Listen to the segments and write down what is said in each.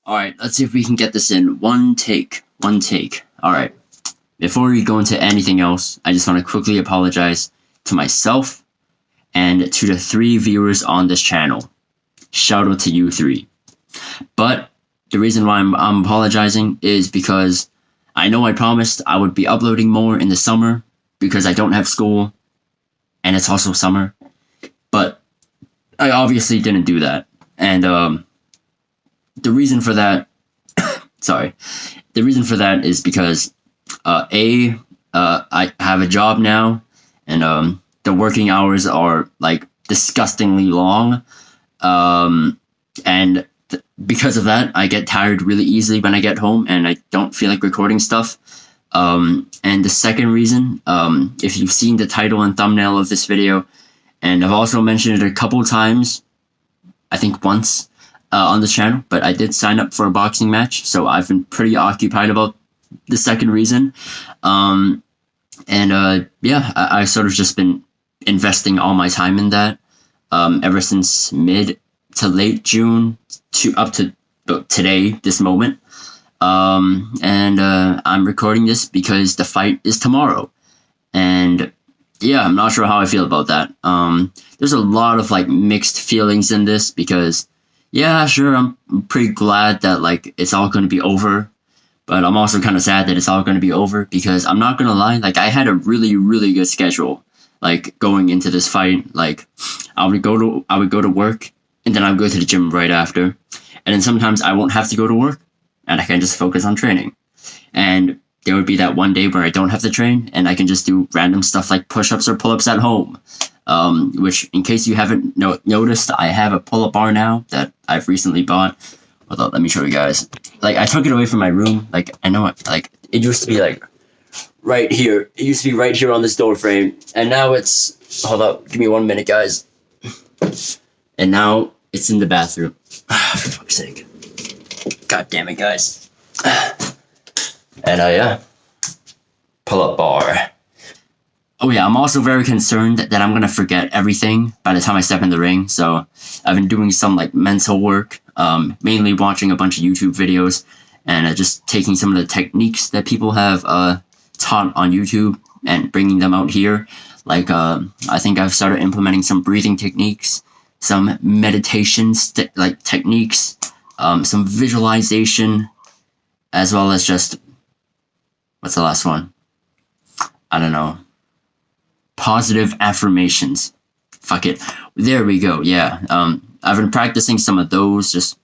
All right, let's see if we can get this in one take. One take. All right. Before we go into anything else, I just want to quickly apologize to myself and to the 3 viewers on this channel. Shout out to you 3. But the reason why I'm apologizing is because I know I promised I would be uploading more in the summer because I don't have school and it's also summer. But I obviously didn't do that. And the reason for that, the reason for that is because I have a job now, and the working hours are like disgustingly long, and because of that, I get tired really easily when I get home, and I don't feel like recording stuff. And the second reason, if you've seen the title and thumbnail of this video, and I've also mentioned it a couple times, I think once on this channel, but I did sign up for a boxing match, so I've been pretty occupied about the second reason. Yeah, I sort of just been investing all my time in that ever since mid to late June to up to today, this moment. I'm recording this because the fight is tomorrow. And yeah, I'm not sure how I feel about that. There's a lot of like mixed feelings in this because yeah, sure, I'm pretty glad that like it's all going to be over, but I'm also kind of sad that it's all going to be over because I'm not going to lie, like I had a really, really good schedule, like going into this fight. Like I would go to work and then I would go to the gym right after. And then sometimes I won't have to go to work and I can just focus on training. And there would be that one day where I don't have to train and I can just do random stuff like push-ups or pull-ups at home. Which, in case you haven't noticed, I have a pull-up bar now that I've recently bought. Hold on, let me show you guys. Like, I took it away from my room. Like, I know it, like, it used to be, like, right here. It used to be right here on this door frame. And now it's, hold up, give me 1 minute, guys. And now it's in the bathroom. For fuck's sake. God damn it, guys. And, yeah. Pull-up bar. Oh yeah, I'm also very concerned that I'm gonna forget everything by the time I step in the ring. So I've been doing some like mental work, mainly watching a bunch of YouTube videos and just taking some of the techniques that people have taught on YouTube and bringing them out here. Like I think I've started implementing some breathing techniques, some meditation techniques, some visualization, as well as just what's the last one? I don't know. Positive affirmations. Fuck it. There we go. Yeah. I've been practicing some of those, just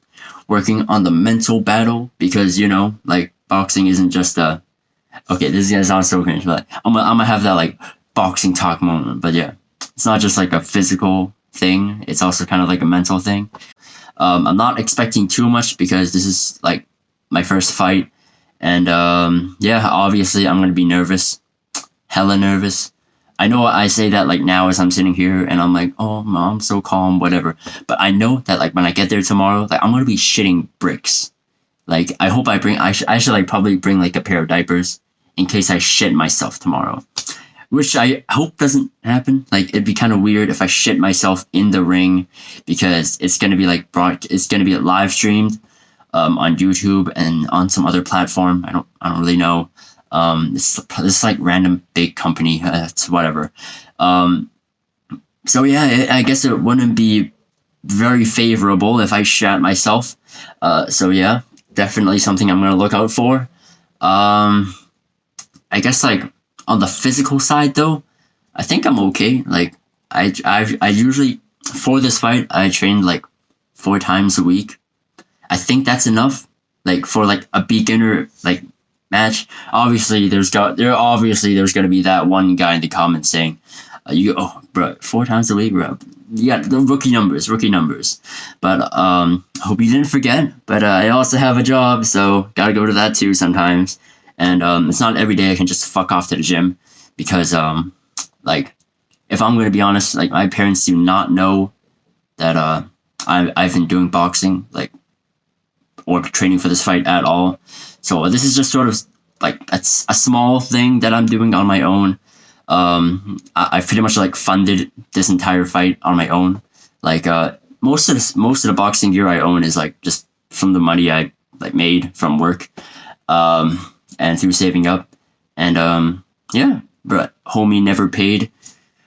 working on the mental battle because, you know, like boxing isn't just okay, this is gonna sound so cringe, but I'm gonna have that like boxing talk moment. But yeah, it's not just like a physical thing. It's also kind of like a mental thing. I'm not expecting too much because this is like my first fight. And yeah, obviously I'm gonna be nervous. Hella nervous. I know I say that like now as I'm sitting here and I'm like, oh, I'm so calm, whatever. But I know that like when I get there tomorrow, like I'm gonna be shitting bricks. Like I hope I should like probably bring like a pair of diapers in case I shit myself tomorrow, which I hope doesn't happen. Like it'd be kind of weird if I shit myself in the ring because it's gonna be like it's gonna be live streamed on YouTube and on some other platform. I don't really know. This like random big company. It's whatever. So yeah, I guess it wouldn't be very favorable if I shat myself. So yeah, definitely something I'm gonna look out for. I guess like on the physical side though, I think I'm okay. Like I usually for this fight I trained like 4 times a week. I think that's enough. Like for like a beginner like match. Obviously there's going to be that one guy in the comments saying bro, 4 times a week, bro. You got the rookie numbers. But I hope you didn't forget. But I also have a job, so gotta go to that too sometimes. And it's not every day I can just fuck off to the gym because like if I'm gonna be honest, like my parents do not know that I've been doing boxing like or training for this fight at all. So this is just sort of like a small thing that I'm doing on my own. I pretty much like funded this entire fight on my own. Like most of the boxing gear I own is like just from the money I like made from work, and through saving up, and yeah. But homie never paid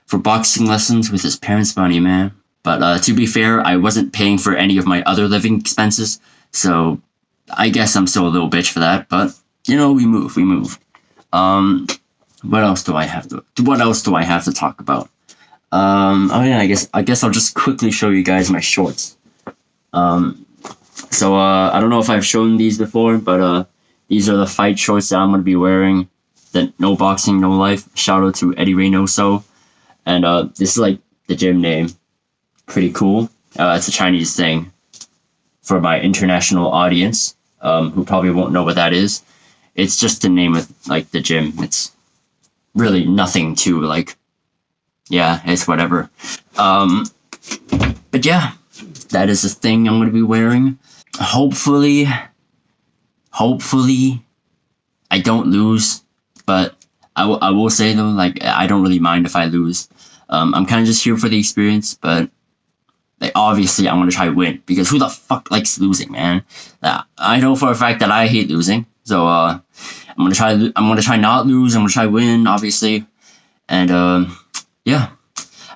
for boxing lessons with his parents' money, man. But to be fair, I wasn't paying for any of my other living expenses, so I guess I'm still a little bitch for that. But you know, we move. What else do I have to talk about? Oh yeah, I guess I'll just quickly show you guys my shorts. So I don't know if I've shown these before, but these are the fight shorts that I'm gonna be wearing. The No Boxing, No Life. Shout out to Eddie Reynoso. And this is like the gym name. Pretty cool. It's a Chinese thing for my international audience, who probably won't know what that is. It's just the name of like the gym. It's really nothing to like. Yeah, it's whatever. But yeah, that is the thing I'm gonna be wearing. Hopefully, I don't lose. But I will say though, like I don't really mind if I lose. I'm kind of just here for the experience, but like obviously I'm gonna try to win because who the fuck likes losing, man? I know for a fact that I hate losing, so I'm gonna try. I'm gonna try not lose. I'm gonna try win, obviously, and yeah.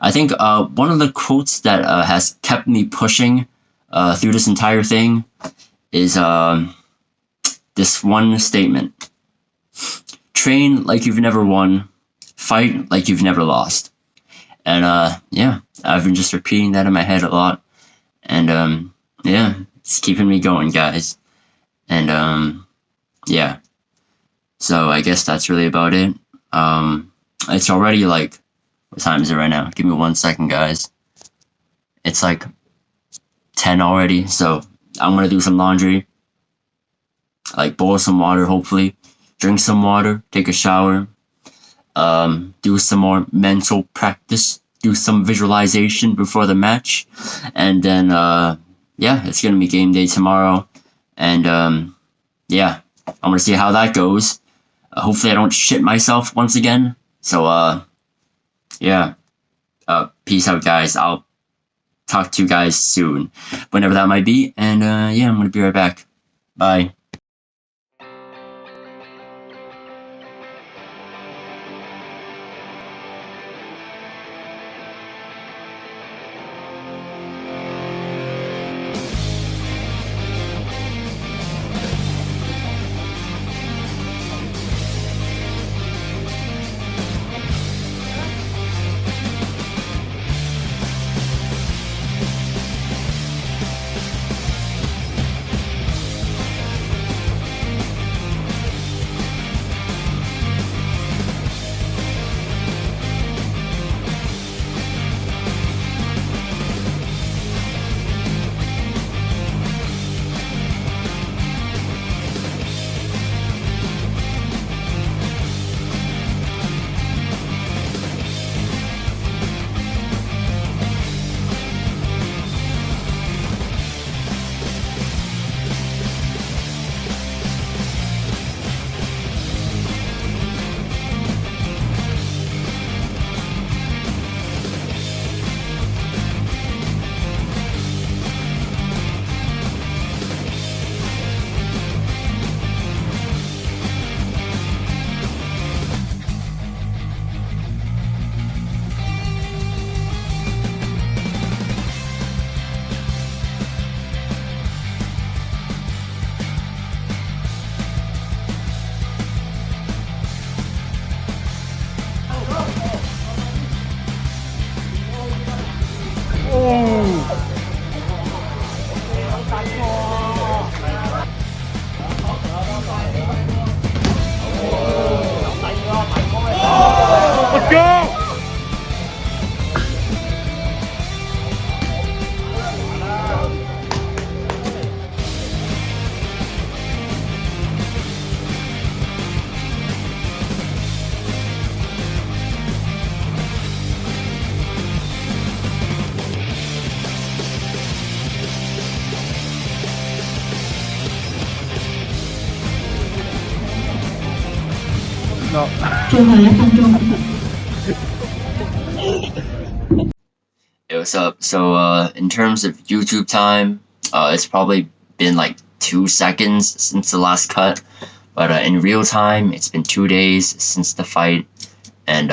I think one of the quotes that has kept me pushing through this entire thing is this one statement. Train like you've never won, fight like you've never lost. And yeah, I've been just repeating that in my head a lot. And yeah, it's keeping me going, guys. And yeah. So I guess that's really about it. It's already like, what time is it right now? Give me 1 second, guys. It's like 10 already, so I'm gonna do some laundry. Like boil some water, hopefully. Drink some water, take a shower, do some more mental practice, do some visualization before the match, and then yeah, it's gonna be game day tomorrow, and yeah, I'm gonna see how that goes. Hopefully I don't shit myself once again. So yeah, peace out, guys. I'll talk to you guys soon, whenever that might be, and yeah, I'm gonna be right back. Bye. No. Hey, what's up? So, in terms of YouTube time, it's probably been like 2 seconds since the last cut. But in real time, it's been 2 days since the fight. And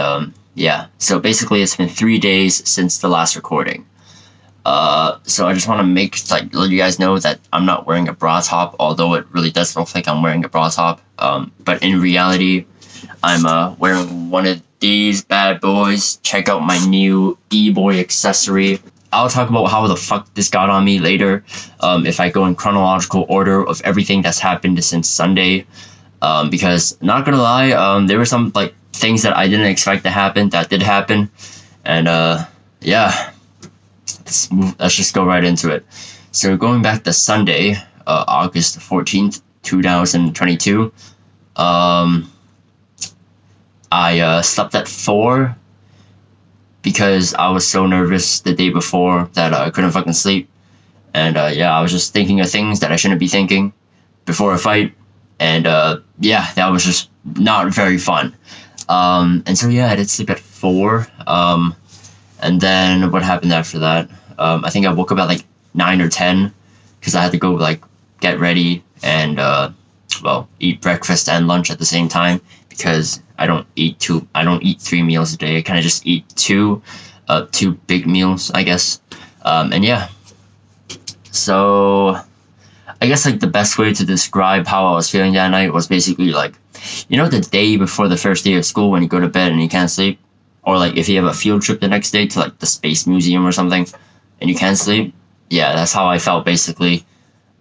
yeah, so basically it's been 3 days since the last recording. So I just want to let you guys know that I'm not wearing a bra top, although it really does look like I'm wearing a bra top. But in reality, I'm wearing one of these bad boys. Check out my new E-Boy accessory. I'll talk about how the fuck this got on me later, if I go in chronological order of everything that's happened since Sunday. Because, not gonna lie, there were some, things that I didn't expect to happen that did happen. And, yeah. Let's just go right into it. So, going back to Sunday, August 14th, 2022, I slept at 4 because I was so nervous the day before that I couldn't fucking sleep. And yeah, I was just thinking of things that I shouldn't be thinking before a fight. And yeah, that was just not very fun. And so yeah, I did sleep at 4. And then what happened after that? I think I woke up at 9 or 10 because I had to go get ready and eat breakfast and lunch at the same time, because I don't eat 3 meals a day. I kind of just eat two big meals, I guess. And yeah, so I guess the best way to describe how I was feeling that night was basically the day before the first day of school when you go to bed and you can't sleep, or if you have a field trip the next day to the Space Museum or something and you can't sleep. Yeah, that's how I felt basically.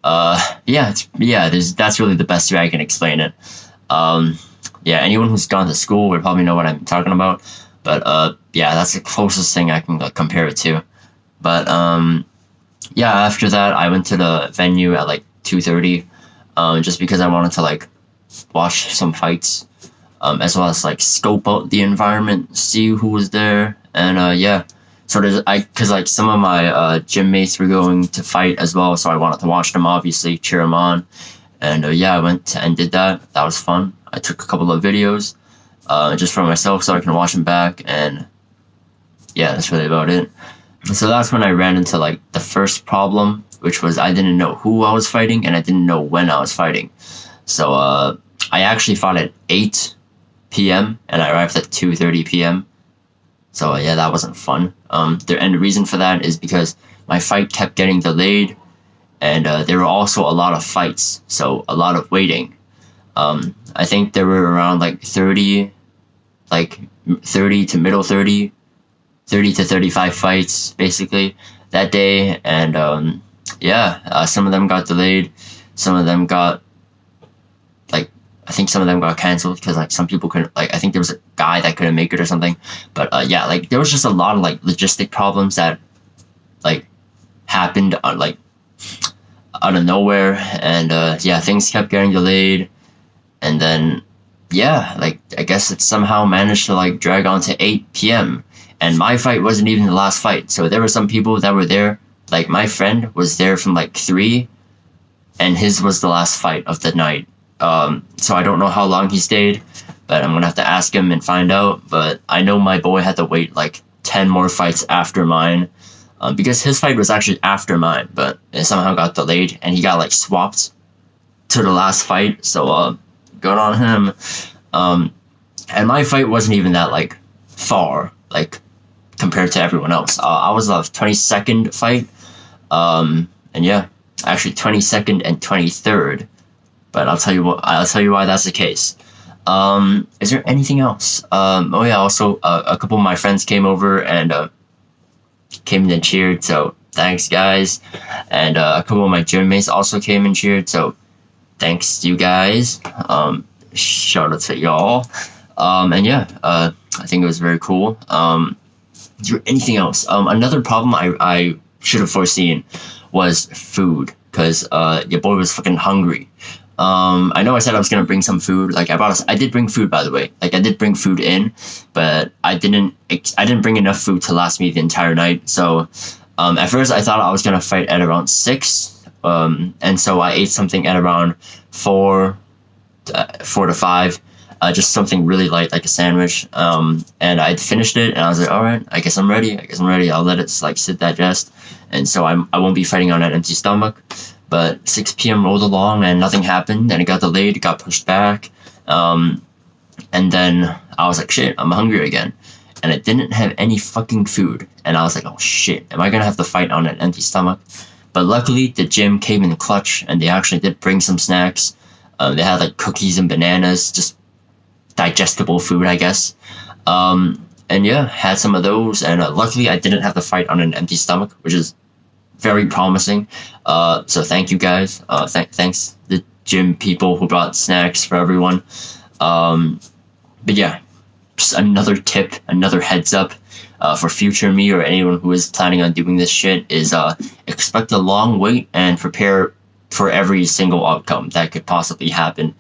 That's really the best way I can explain it. Yeah, anyone who's gone to school would probably know what I'm talking about. But yeah, that's the closest thing I can compare it to. But yeah, after that I went to the venue at 2:30, just because I wanted to watch some fights, as well as scope out the environment, see who was there, and yeah. So because some of my gym mates were going to fight as well, so I wanted to watch them, obviously, cheer them on. And yeah, I went and did that. That was fun. I took a couple of videos just for myself so I can watch them back. And yeah, that's really about it. So that's when I ran into the first problem, which was I didn't know who I was fighting and I didn't know when I was fighting. So I actually fought at 8 p.m. and I arrived at 2:30 p.m. So yeah, that wasn't fun. And the reason for that is because my fight kept getting delayed, and there were also a lot of fights, so a lot of waiting. I think there were around 30 to middle 30 to 35 fights basically that day, and yeah, some of them got delayed, some of them got I think some of them got canceled because some people couldn't, I think there was a guy that couldn't make it or something. But yeah, there was just a lot of logistic problems that happened out of nowhere, and yeah, things kept getting delayed. And then yeah, I guess it somehow managed to drag on to 8 p.m. and my fight wasn't even the last fight. So there were some people that were there, my friend was there from 3, and his was the last fight of the night. So I don't know how long he stayed, but I'm gonna have to ask him and find out. But I know my boy had to wait 10 more fights after mine, because his fight was actually after mine, but it somehow got delayed and he got swapped to the last fight. So good on him. And my fight wasn't even that far compared to everyone else. I was the 22nd fight, and yeah, actually 22nd and 23rd. But I'll tell you why that's the case. Is there anything else? Oh yeah, also a couple of my friends came over and came in and cheered. So thanks, guys. And a couple of my gym mates also came and cheered. So thanks, you guys. Shout out to y'all. And yeah, I think it was very cool. Is there anything else? Another problem I should have foreseen was food, because your boy was fucking hungry. I know I said I was gonna bring some food. I did bring food, by the way. I did bring food in, but I didn't bring enough food to last me the entire night. So, at first I thought I was gonna fight at around 6. And so I ate something at around 4 to 5. Just something really light, like a sandwich. And I finished it, and I was like, all right, I guess I'm ready. I'll let it sit, digest. And so I won't be fighting on an empty stomach. But 6 p.m. rolled along and nothing happened, and it got delayed, it got pushed back. And then I was like, shit, I'm hungry again. And I didn't have any fucking food. And I was like, oh shit, am I gonna have to fight on an empty stomach? But luckily, the gym came in clutch, and they actually did bring some snacks. They had like cookies and bananas, just digestible food, I guess. And yeah, had some of those, and luckily I didn't have to fight on an empty stomach, which is very promising. So thank you guys. Thanks the gym people who brought snacks for everyone. But yeah, just another tip, another heads up for future me or anyone who is planning on doing this shit is expect a long wait and prepare for every single outcome that could possibly happen.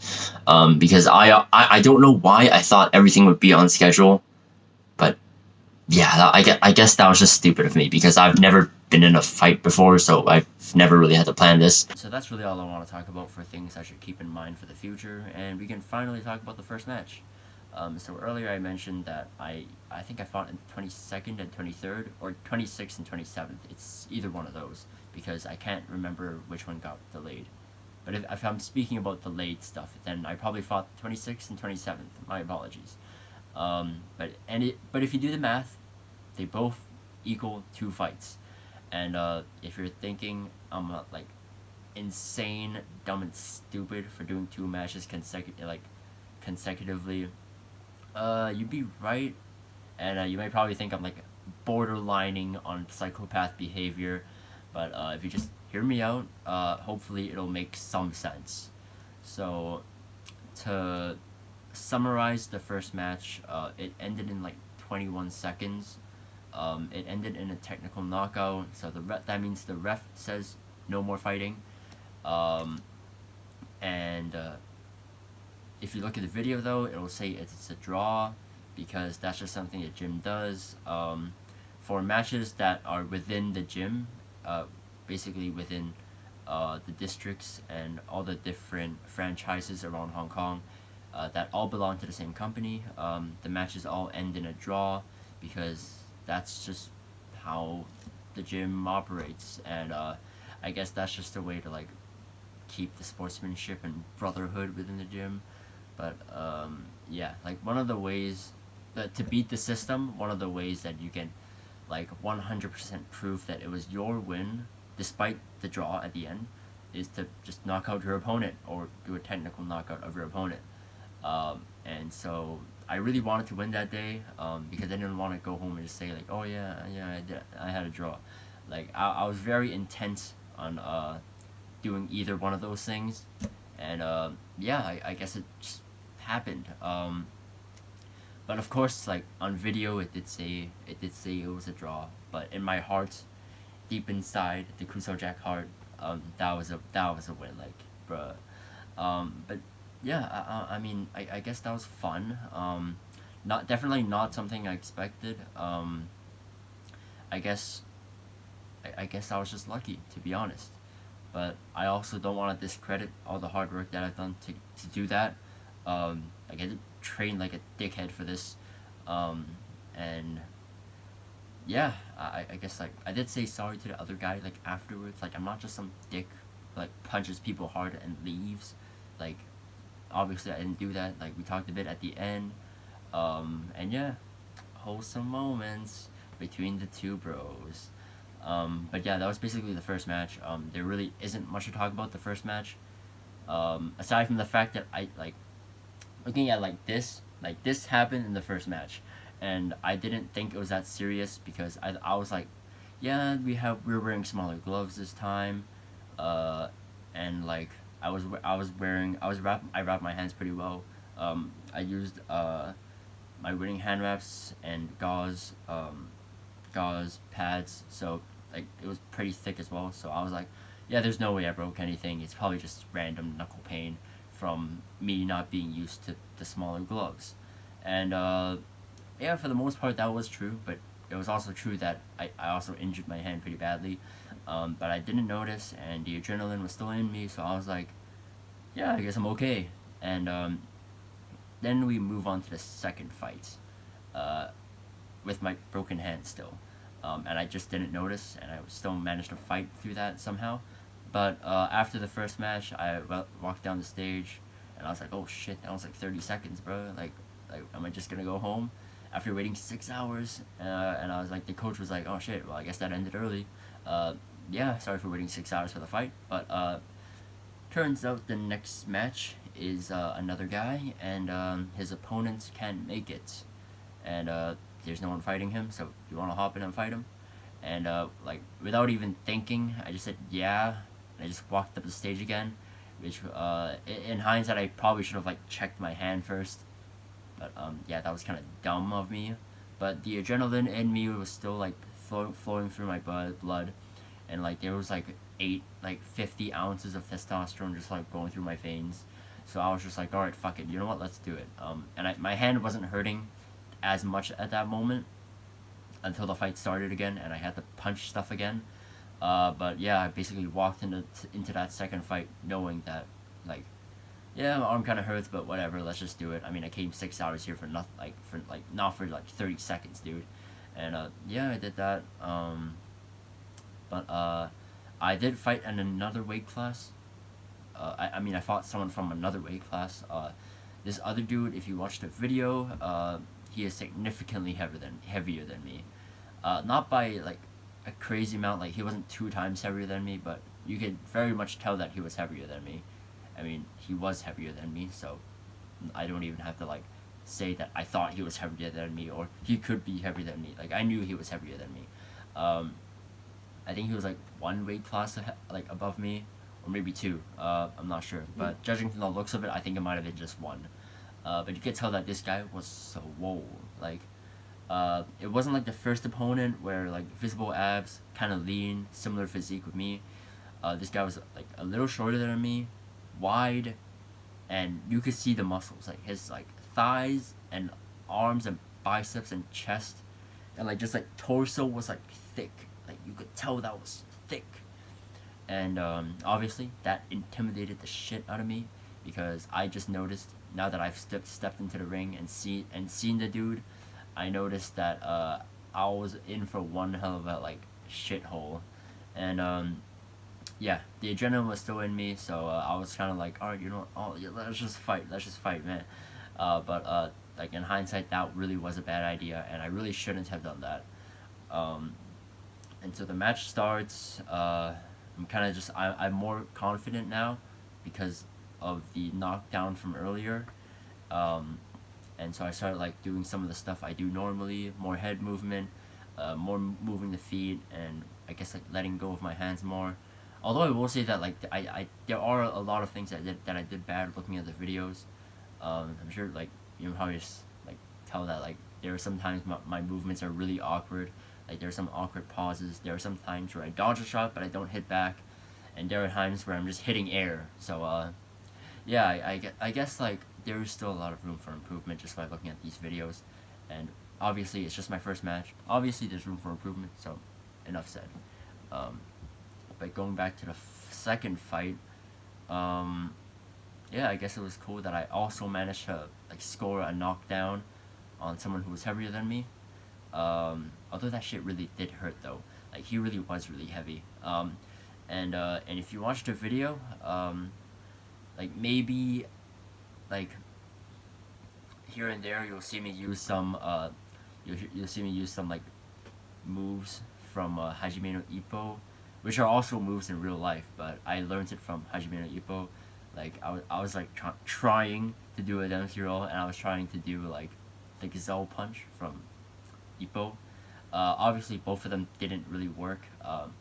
Because I don't know why I thought everything would be on schedule, but yeah, I guess that was just stupid of me because I've never been in a fight before, so I've never really had to plan this. So that's really all I want to talk about for things I should keep in mind for the future, and we can finally talk about the first match. So earlier I mentioned that I think I fought in 22nd and 23rd, or 26th and 27th. It's either one of those, because I can't remember which one got delayed. But if I'm speaking about delayed stuff, then I probably fought 26th and 27th. My apologies. But if you do the math, they both equal 2 fights. And if you're thinking I'm like insane, dumb, and stupid for doing 2 matches consecutively, you'd be right. And you might probably think I'm like borderlining on psychopath behavior. But if you just hear me out, hopefully it'll make some sense. So to summarize the first match, it ended in like 21 seconds. It ended in a technical knockout, so that means the ref says no more fighting. And if you look at the video though, it'll say it's a draw, because that's just something the gym does. For matches that are within the gym, basically within the districts and all the different franchises around Hong Kong, that all belong to the same company, the matches all end in a draw, because that's just how the gym operates. And I guess that's just a way to like keep the sportsmanship and brotherhood within the gym. But yeah, like one of the ways that to beat the system, one of the ways that you can like 100% prove that it was your win despite the draw at the end, is to just knock out your opponent or do a technical knockout of your opponent. And so I really wanted to win that day, because I didn't want to go home and just say like, oh yeah, I had a draw. Like I was very intense on doing either one of those things, and yeah, I guess it just happened. But of course, like on video, it did say it was a draw. But in my heart, deep inside the Crusoe Jack heart, that was a win, like bruh. But yeah, I mean, I guess that was fun. Definitely not something I expected. I guess I was just lucky, to be honest. But I also don't want to discredit all the hard work that I've done to do that. I get to train like a dickhead for this, and yeah, I guess like I did say sorry to the other guy like afterwards. Like I'm not just some dick like punches people hard and leaves. Like obviously I didn't do that. Like we talked a bit at the end, and yeah, wholesome moments between the two bros. But yeah, that was basically the first match. There really isn't much to talk about the first match, aside from the fact that I like looking at like this happened in the first match, and I didn't think it was that serious, because I was like, yeah, we're wearing smaller gloves this time, and like I wrapped my hands pretty well. I used my winning hand wraps and gauze pads, so like it was pretty thick as well. So I was like, yeah, there's no way I broke anything. It's probably just random knuckle pain from me not being used to the smaller gloves. And yeah, for the most part that was true, but it was also true that I also injured my hand pretty badly, but I didn't notice, and the adrenaline was still in me, so I was like, yeah, I guess I'm okay. And then we move on to the second fight, with my broken hand still, and I just didn't notice, and I still managed to fight through that somehow. But after the first match, I walked down the stage, and I was like, oh shit, that was like 30 seconds, bro. Like, am I just gonna go home after waiting 6 hours? And I was like, the coach was like, oh shit, well I guess that ended early. Yeah, sorry for waiting 6 hours for the fight, but turns out the next match is another guy, and his opponent can't make it, and there's no one fighting him. So you want to hop in and fight him? And like without even thinking, I just said yeah. And I just walked up the stage again, which in hindsight I probably should have like checked my hand first, but yeah, that was kind of dumb of me. But the adrenaline in me was still like flowing through my blood, and like there was like 50 ounces of testosterone just like going through my veins. So I was just like, all right, fuck it, you know what, let's do it. And my hand wasn't hurting as much at that moment until the fight started again, and I had to punch stuff again. But yeah, I basically walked into that second fight knowing that, like, yeah, my arm kind of hurts, but whatever, let's just do it. I mean, I came 6 hours here for nothing, not for like 30 seconds, dude. And yeah, I did that. But I did fight in another weight class. I mean, I fought someone from another weight class. This other dude, if you watch the video, he is significantly heavier than me. Not by like a crazy amount. Like he wasn't 2 times heavier than me, but you could very much tell that he was heavier than me. I mean, he was heavier than me, so I don't even have to like say that I thought he was heavier than me or he could be heavier than me. Like I knew he was heavier than me. I think he was like 1 weight class like above me, or maybe 2. I'm not sure, but judging from the looks of it, I think it might have been just 1. But you could tell that this guy was swole. Like, it wasn't like the first opponent where like visible abs, kind of lean, similar physique with me. This guy was like a little shorter than me, wide, and you could see the muscles, like his like thighs and arms and biceps and chest, and like just like torso was like thick. Like you could tell that was thick, and obviously that intimidated the shit out of me because I just noticed now that I've stepped into the ring and seen the dude, I noticed that I was in for one hell of a like shithole, and yeah, the adrenaline was still in me, so I was kind of like, alright, you know what, oh yeah, let's just fight, man. But like in hindsight, that really was a bad idea, and I really shouldn't have done that. And so the match starts. I'm kind of I'm more confident now because of the knockdown from earlier. And so I started like doing some of the stuff I do normally, more head movement, more moving the feet, and I guess like letting go of my hands more. Although I will say that like I there are a lot of things that I did bad looking at the videos. I'm sure like you know how you just like tell that like there are sometimes my movements are really awkward. Like there are some awkward pauses. There are some times where I dodge a shot but I don't hit back, and there are times where I'm just hitting air. So yeah, I guess like there is still a lot of room for improvement just by looking at these videos, and obviously it's just my first match. Obviously there's room for improvement. So enough said. But going back to the second fight, yeah, I guess it was cool that I also managed to like score a knockdown on someone who was heavier than me. Although that shit really did hurt though. Like he really was really heavy. And if you watch the video, like maybe like here and there you'll see me use some you'll see me use some like moves from Hajime no Ippo, which are also moves in real life, but I learned it from Hajime no Ippo. Like I was like trying to do a dempsey roll, and I was trying to do like the gazelle punch from Ippo. Obviously both of them didn't really work,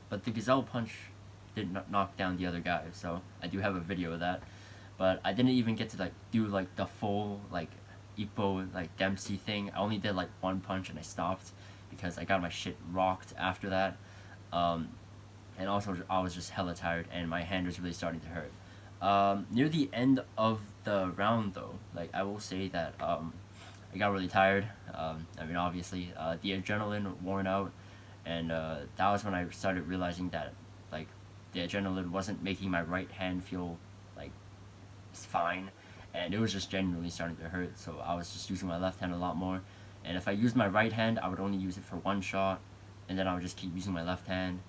but the gazelle punch did not knock down the other guy, so I do have a video of that. But I didn't even get to like do like the full like Ippo like Dempsey thing. I only did like 1 punch and I stopped because I got my shit rocked after that. And also I was just hella tired and my hand was really starting to hurt. Near the end of the round though, like I will say that I got really tired. I mean obviously the adrenaline worn out, and that was when I started realizing that like the adrenaline wasn't making my right hand feel like fine, and it was just genuinely starting to hurt, so I was just using my left hand a lot more. And if I used my right hand, I would only use it for 1 shot, and then I would just keep using my left hand.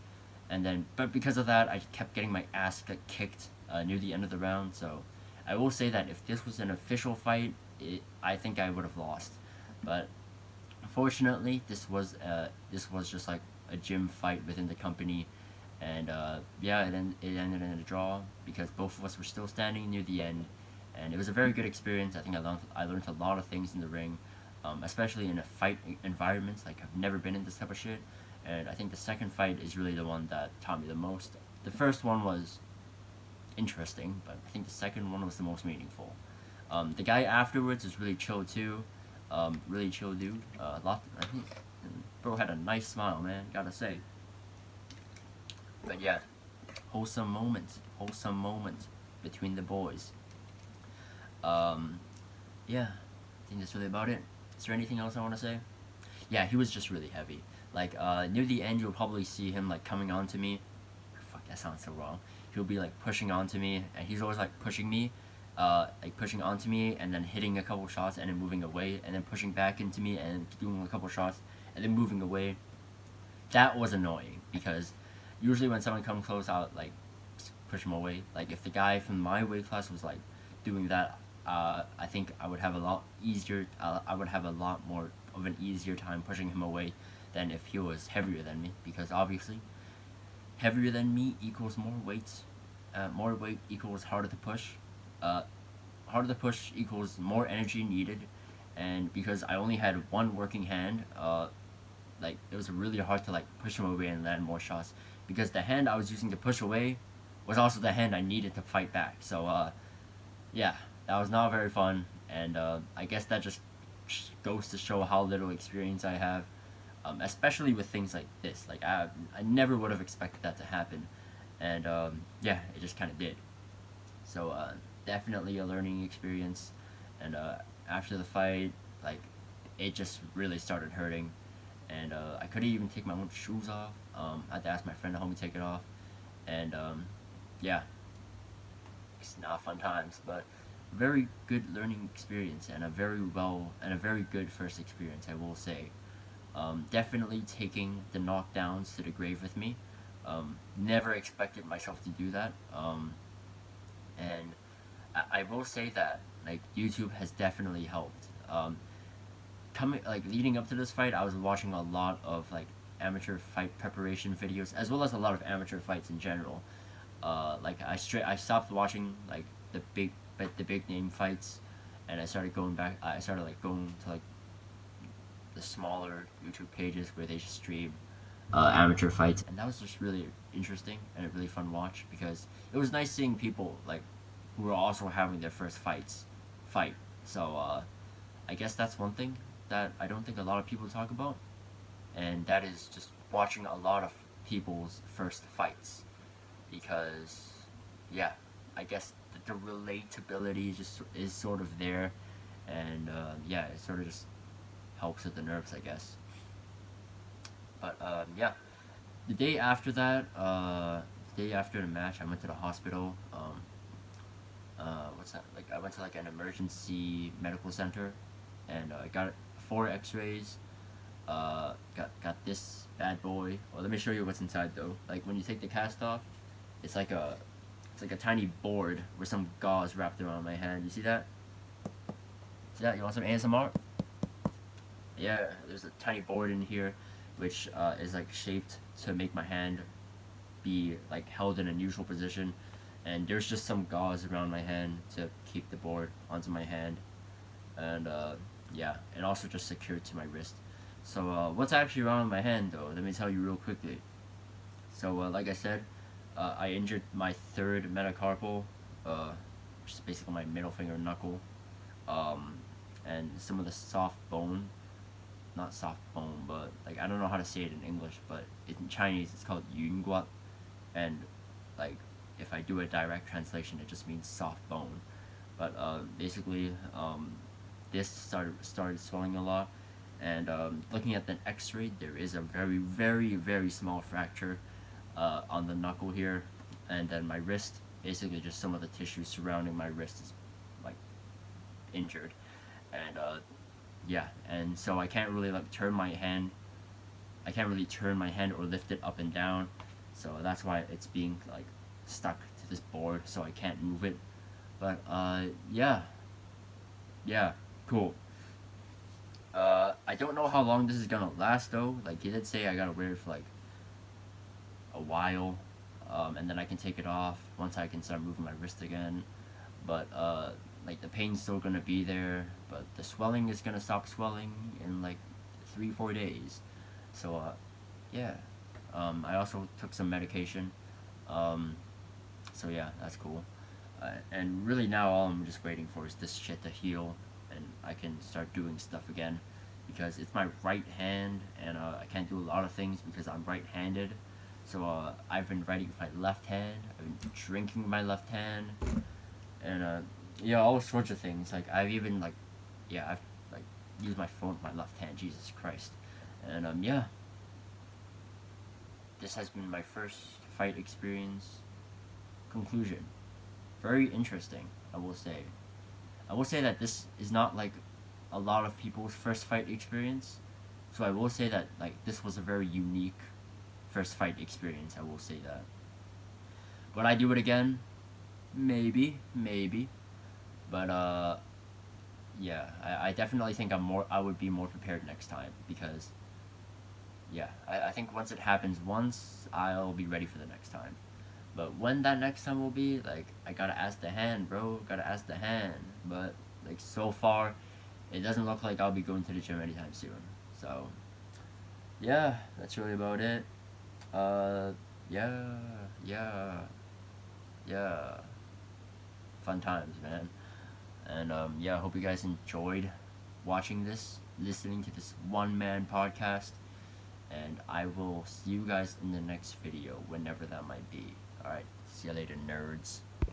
and then but because of that, I kept getting my ass kicked near the end of the round. So I will say that if this was an official fight, I think I would have lost. But unfortunately, this was just like a gym fight within the company, and yeah, it ended in a draw because both of us were still standing near the end, and it was a very good experience. I think I learned a lot of things in the ring, especially in a fight environment. Like I've never been in this type of shit, and I think the second fight is really the one that taught me the most. The first one was interesting, but I think the second one was the most meaningful. The guy afterwards was really chill too, really chill dude. I think bro had a nice smile, man. Gotta say. But yeah, wholesome moments between the boys. Um, yeah, I think that's really about it. Is there anything else I want to say? Yeah, he was just really heavy. Like near the end, you'll probably see him like coming onto me. Fuck, that sounds so wrong. He'll be like pushing onto me, and he's always like pushing me, like pushing onto me, and then hitting a couple shots, and then moving away, and then pushing back into me, and doing a couple shots, and then moving away. That was annoying because usually when someone comes close, I'll like push him away. Like if the guy from my weight class was like doing that, I think I would have a lot easier. I would have a lot more of an easier time pushing him away than if he was heavier than me, because obviously heavier than me equals more weight. More weight equals harder to push. Uh, Harder to push equals more energy needed, and because I only had one working hand, like it was really hard to like push him away and land more shots, because the hand I was using to push away was also the hand I needed to fight back. So yeah, that was not very fun, and I guess that just goes to show how little experience I have, especially with things like this. Like I never would have expected that to happen, and yeah, it just kind of did. So definitely a learning experience, and after the fight, like it just really started hurting, and I couldn't even take my own shoes off. I had to ask my friend to help me take it off, and yeah, it's not fun times, but very good learning experience, and a very good first experience, I will say. Definitely taking the knockdowns to the grave with me. Never expected myself to do that. And I will say that like YouTube has definitely helped. Coming like leading up to this fight, I was watching a lot of like amateur fight preparation videos, as well as a lot of amateur fights in general. Like I stopped watching like the big name fights, and I started going back. I started like going to like the smaller YouTube pages where they just stream amateur fights, and that was just really interesting and a really fun watch, because it was nice seeing people like who were also having their first fight. So I guess that's one thing that I don't think a lot of people talk about, and that is just watching a lot of people's first fights, because yeah, I guess the relatability just is sort of there, and yeah, it sort of just helps with the nerves, I guess. But yeah, the day after that, the day after the match, I went to the hospital. What's that? Like I went to like an emergency medical center, and I got 4 X-rays. Got this bad boy. Well, let me show you what's inside though. Like when you take the cast off, it's like a it's like a tiny board with some gauze wrapped around my hand. You see that? See that? You want some ASMR? Yeah, there's a tiny board in here, which is like shaped to make my hand be like held in a neutral position, and there's just some gauze around my hand to keep the board onto my hand, and yeah, and also just secured to my wrist. So what's actually around my hand though? Let me tell you real quickly. So like I said, I injured my third metacarpal, which is basically my middle finger knuckle, um, and some of the soft bone, not soft bone, but like I don't know how to say it in English, but in Chinese it's called yunguat, and like if I do a direct translation, it just means soft bone. But basically, this started swelling a lot, and looking at the X-ray, there is a very small fracture on the knuckle here, and then my wrist, basically just some of the tissue surrounding my wrist is like injured, and yeah, and so I can't really like turn my hand. I can't really turn my hand or lift it up and down, so that's why it's being like stuck to this board, so I can't move it. But yeah, yeah, cool. I don't know how long this is gonna last though. Like he did say I gotta wear it for like a while, and then I can take it off once I can start moving my wrist again. But like the pain's still gonna be there, but the swelling is gonna stop swelling in like 3-4 days. So yeah, I also took some medication. Um, so yeah, that's cool. And really now all I'm just waiting for is this shit to heal, and I can start doing stuff again, because it's my right hand, and I can't do a lot of things because I'm right-handed. So I've been writing with my left hand. I've been drinking with my left hand, and yeah, all sorts of things. Like I've even like, yeah, I've like used my phone with my left hand. Jesus Christ, and yeah, this has been my first fight experience. Conclusion: very interesting. I will say. I will say that this is not like a lot of people's first fight experience. So I will say that like this was a very unique first fight experience. I will say that. Would I do it again? Maybe, maybe. But yeah, I definitely think I would be more prepared next time, because yeah, I think once it happens once, I'll be ready for the next time. But when that next time will be, like, I gotta ask the hand, bro. Gotta ask the hand. But like so far, it doesn't look like I'll be going to the gym anytime soon. So yeah, that's really about it. Uh, yeah, yeah, yeah. Fun times, man. And yeah, I hope you guys enjoyed watching this, listening to this one man podcast. And I will see you guys in the next video, whenever that might be. Alright, see you later, nerds.